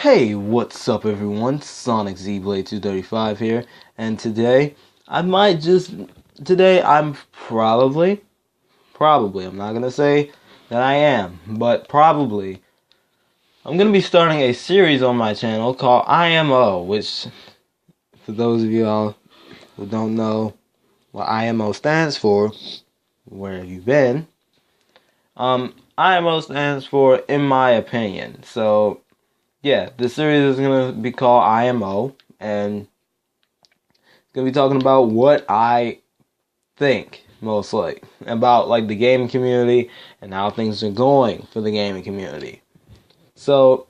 Hey, what's up everyone? Sonic Z-Blade 235 here, and today I'm probably, I'm not gonna say that I am, but probably, I'm gonna be starting a series on my channel called IMO, which, for those of you all who don't know what IMO stands for, where have you been? IMO stands for in my opinion, so yeah, the series is going to be called IMO, and it's going to be talking about what I think, mostly, about, like, the gaming community and how things are going for the gaming community. So,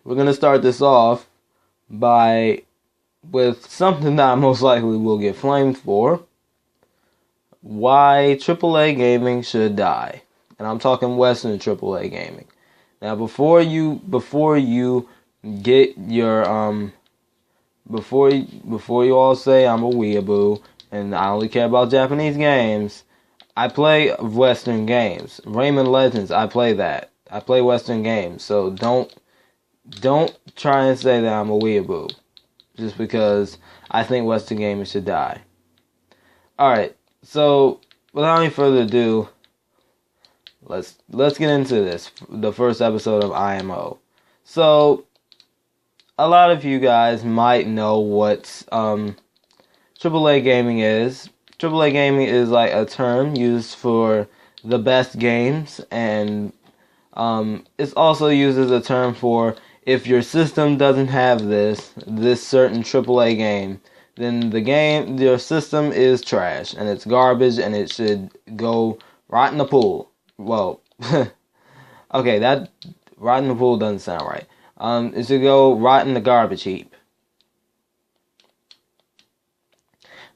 we're going to start this off with something that I most likely will get flamed for. Why AAA Gaming Should Die. And I'm talking Western AAA Gaming. Now, before you get your before you all say I'm a weeaboo and I only care about Japanese games, I play Western games. Rayman Legends, I play that. I play Western games. So don't try and say that I'm a weeaboo just because I think Western gaming should die. All right. So without any further ado, Let's get into this, the first episode of IMO. So, a lot of you guys might know what AAA gaming is. AAA gaming is like a term used for the best games, and it's also used as a term for if your system doesn't have this certain AAA game, then your system is trash, and it's garbage, and it should go right in the pool. Well, okay, that right in the pool doesn't sound right. It should go right in the garbage heap.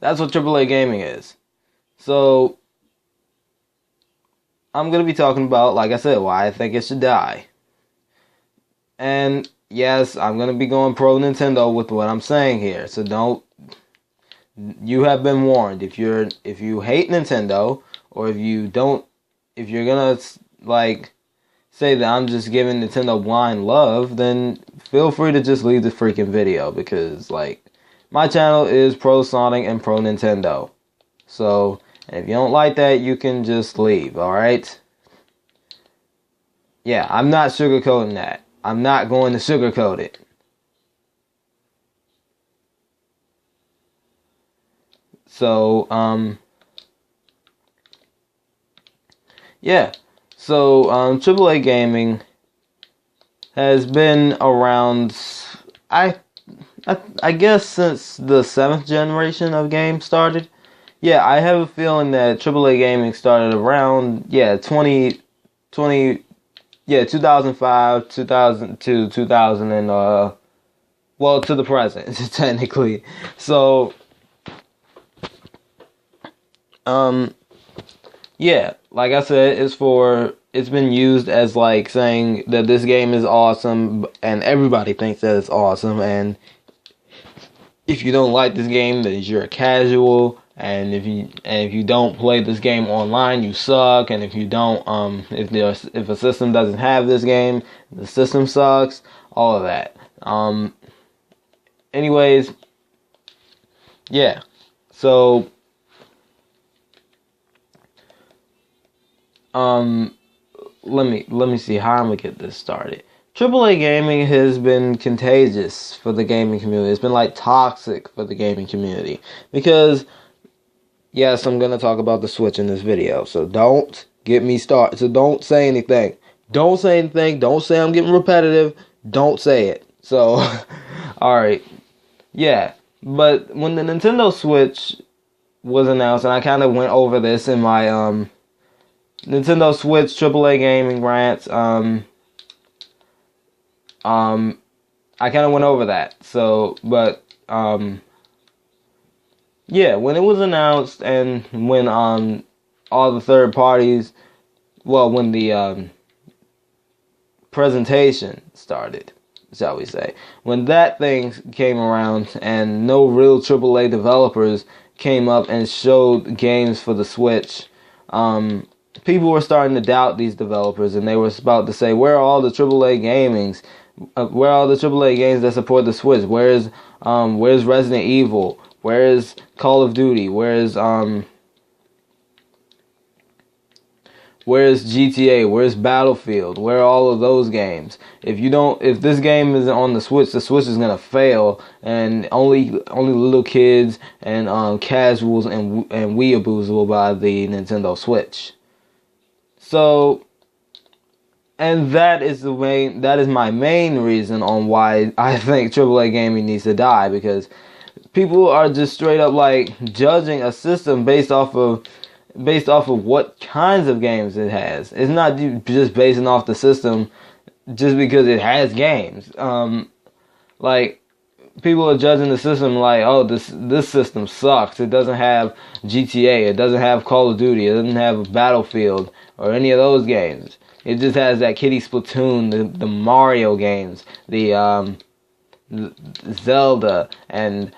That's what AAA gaming is. So, I'm going to be talking about, like I said, why I think it should die. And, yes, I'm going to be going pro Nintendo with what I'm saying here. So you have been warned. If you hate Nintendo, or if you're gonna, like, say that I'm just giving Nintendo blind love, then feel free to just leave the freaking video, because, like, my channel is pro Sonic and pro Nintendo. So, and if you don't like that, you can just leave, alright? Yeah, I'm not sugarcoating that. I'm not going to sugarcoat it. So, yeah, so AAA gaming has been around, I guess, since the 7th generation of games started. Yeah, I have a feeling that AAA gaming started around 2005, 2002, 2000, and well, to the present technically. So yeah, like I said, it's been used as, like, saying that this game is awesome, and everybody thinks that it's awesome, and if you don't like this game, then you're a casual, and if you don't play this game online, you suck, and if you don't, if a system doesn't have this game, the system sucks, all of that. Anyways, yeah, so let me see how I'm gonna get this started. AAA gaming has been contagious for the gaming community. It's been, like, toxic for the gaming community, because yes, I'm gonna talk about the Switch in this video, so don't get me started. So don't say anything. Don't say anything. Don't say I'm getting repetitive. Don't say it. So, alright. Yeah, but when the Nintendo Switch was announced, and I kind of went over this in my Nintendo Switch AAA gaming rants, I kind of went over that. So, but yeah, when it was announced, and when all the third parties, well, when the presentation started, shall we say, when that thing came around and no real AAA developers came up and showed games for the Switch, people were starting to doubt these developers, and they were about to say, where are all the AAA gamings? Where are all the AAA games that support the Switch? Where's Resident Evil? Where's Call of Duty? Where's GTA? Where's Battlefield? Where are all of those games? If this game isn't on the Switch is gonna fail, and only little kids and casuals and weeaboos will buy the Nintendo Switch. So, and that is my main reason on why I think AAA gaming needs to die, because people are just straight up like judging a system based off of what kinds of games it has. It's not just basing off the system just because it has games. Like, people are judging the system like, oh, this system sucks. It doesn't have GTA. It doesn't have Call of Duty. It doesn't have Battlefield or any of those games. It just has that kiddie Splatoon, the Mario games, the Zelda, and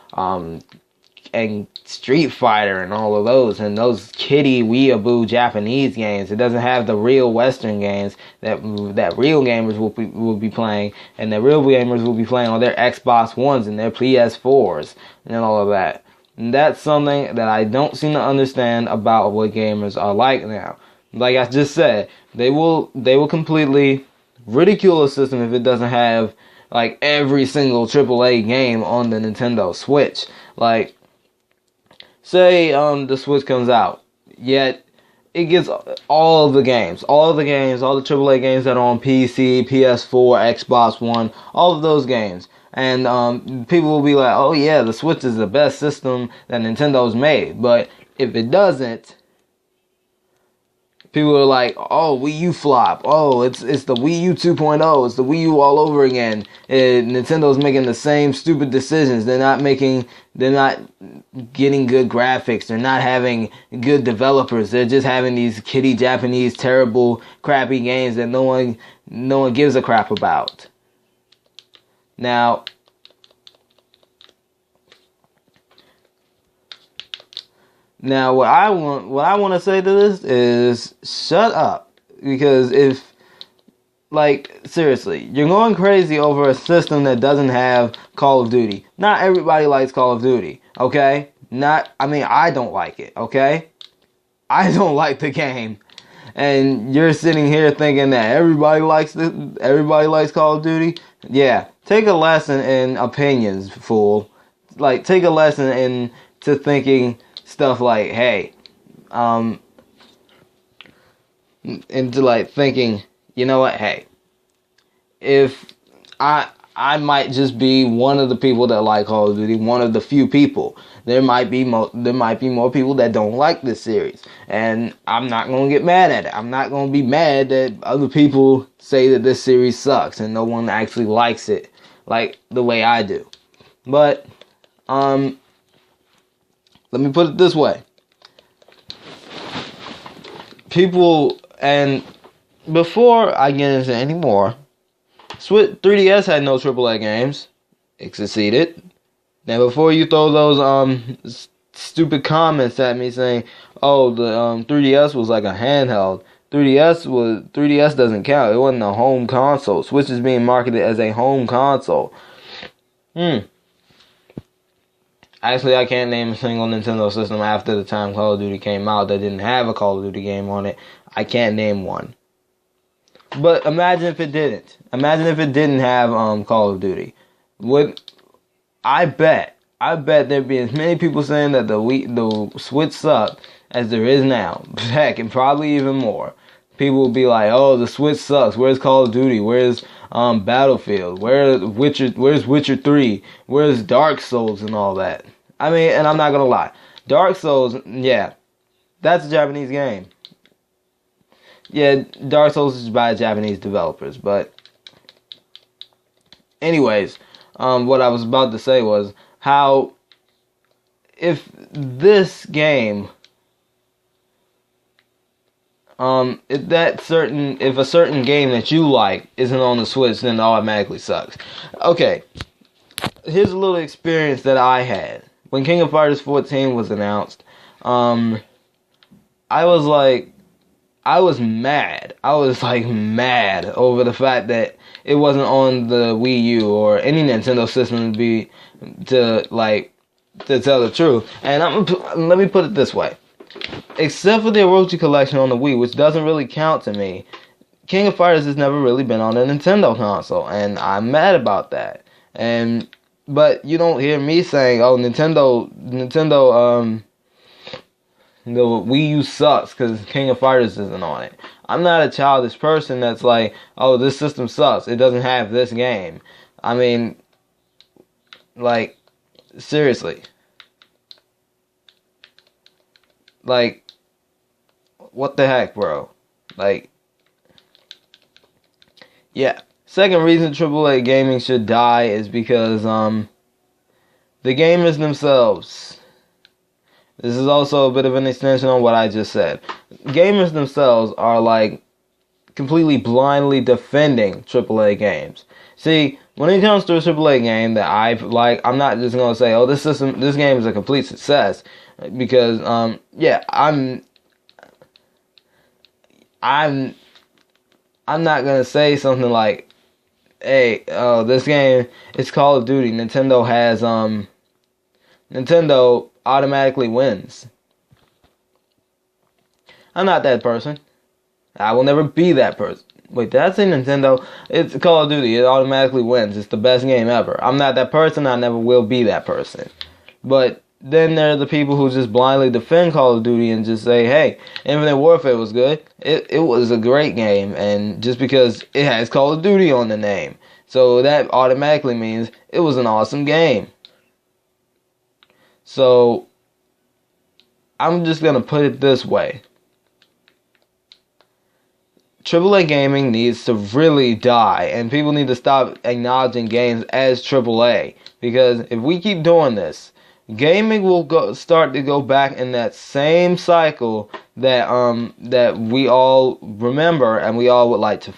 Street Fighter and all of those, and those kiddie weeaboo Japanese games. It doesn't have the real Western games that real gamers will be playing, and that real gamers will be playing on their Xbox Ones and their PS4s and all of that. And that's something that I don't seem to understand about what gamers are like now. Like I just said, they will completely ridicule a system if it doesn't have like every single AAA game on the Nintendo Switch. Like, say the Switch comes out, yet it gets all the AAA games that are on PC, PS4, Xbox One, all of those games. And people will be like, oh yeah, the Switch is the best system that Nintendo's made. But if it doesn't, people are like, oh, Wii U flop. Oh, it's the Wii U 2.0. It's the Wii U all over again. Nintendo's making the same stupid decisions. They're not getting good graphics. They're not having good developers. They're just having these kiddie Japanese terrible crappy games that no one gives a crap about. Now, what I want to say to this is shut up, because seriously, you're going crazy over a system that doesn't have Call of Duty. Not everybody likes Call of Duty, okay? I don't like it, okay? I don't like the game. And you're sitting here thinking that everybody likes Call of Duty? Yeah, take a lesson in opinions, fool. Like, take a lesson into thinking stuff like, hey, into like thinking, you know what, hey, if I might just be one of the people that like Call of Duty, one of the few people. There might be more people that don't like this series, and I'm not gonna get mad at it. I'm not gonna be mad that other people say that this series sucks and no one actually likes it like the way I do. But let me put it this way. People, and before I get into any more, 3DS had no AAA games. It succeeded. Now, before you throw those stupid comments at me saying, "Oh, the 3DS was like a handheld," 3DS doesn't count. It wasn't a home console. Switch is being marketed as a home console. Actually, I can't name a single Nintendo system after the time Call of Duty came out that didn't have a Call of Duty game on it. I can't name one. But imagine if it didn't. Imagine if it didn't have Call of Duty. I bet there'd be as many people saying that the Switch sucked as there is now. Heck, and probably even more. People will be like, "Oh, the Switch sucks. Where's Call of Duty? Where's Battlefield? Where's Witcher 3? Where's Dark Souls and all that?" I mean, and I'm not gonna lie, Dark Souls, yeah, that's a Japanese game. Yeah, Dark Souls is by Japanese developers, but anyways, what I was about to say was how if this game, if a certain game that you like isn't on the Switch, then it automatically sucks. Okay, here's a little experience that I had when King of Fighters 14 was announced. I was mad. I was like mad over the fact that it wasn't on the Wii U or any Nintendo system to tell the truth. And let me put it this way. Except for the Orochi Collection on the Wii, which doesn't really count to me, King of Fighters has never really been on a Nintendo console, and I'm mad about that. But you don't hear me saying, "Oh, Nintendo, the Wii U sucks because King of Fighters isn't on it." I'm not a childish person that's like, "Oh, this system sucks. It doesn't have this game." I mean, like, seriously. Like, what the heck, bro? Like, yeah. Second reason AAA gaming should die is because the gamers themselves. This is also a bit of an extension on what I just said. Gamers themselves are like completely blindly defending AAA games. See, when it comes to a AAA game that I like, I'm not just gonna say, "Oh, this game is a complete success," because yeah, I'm not gonna say something like, "Hey, this game, it's Call of Duty. Nintendo automatically wins." I'm not that person. I will never be that person. Wait, did I say Nintendo? It's Call of Duty. It automatically wins. It's the best game ever. I'm not that person. I never will be that person. But then there are the people who just blindly defend Call of Duty and just say, "Hey, Infinite Warfare was good. It was a great game, and just because it has Call of Duty on the name, so that automatically means it was an awesome game." So I'm just gonna put it this way. AAA gaming needs to really die, and people need to stop acknowledging games as AAA, because if we keep doing this, gaming will start to go back in that same cycle that we all remember and we all would like to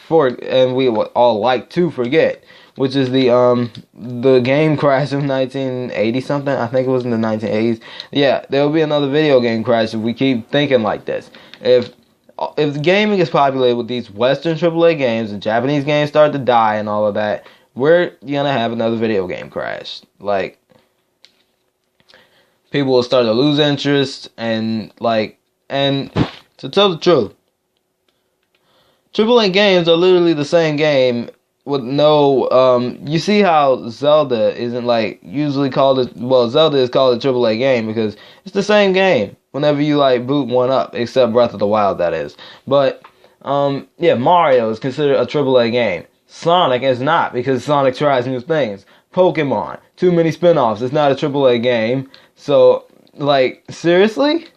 forget, which is the game crash of 1980 something. I think it was in the 1980s. Yeah, there will be another video game crash if we keep thinking like this. If gaming is populated with these Western AAA games and Japanese games start to die and all of that, we're gonna have another video game crash. Like, people will start to lose interest and to tell the truth, AAA games are literally the same game with no, you see how Zelda isn't usually called Zelda is called a AAA game because it's the same game whenever you boot one up, except Breath of the Wild, that is. But yeah, Mario is considered a AAA game. Sonic is not, because Sonic tries new things. Pokemon, too many spin-offs, it's not a AAA game. So, seriously?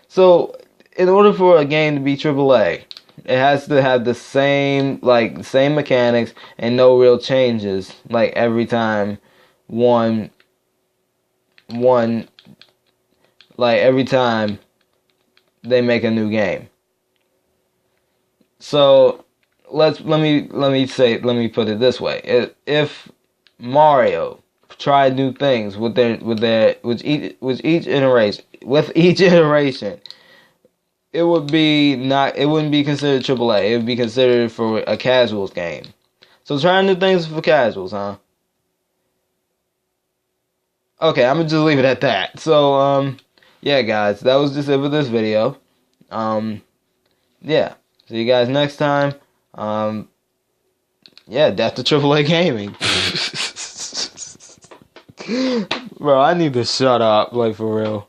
So, in order for a game to be AAA, it has to have the same mechanics and no real changes, every time every time they make a new game. So let me put it this way: if Mario tried new things with each iteration, it wouldn't be considered AAA. It would be considered for a casuals game. So trying new things for casuals, huh? Okay, I'm gonna just leave it at that. So yeah, guys, that was just it for this video. Yeah, see you guys next time. Yeah, death to AAA gaming. Bro, I need to shut up, for real.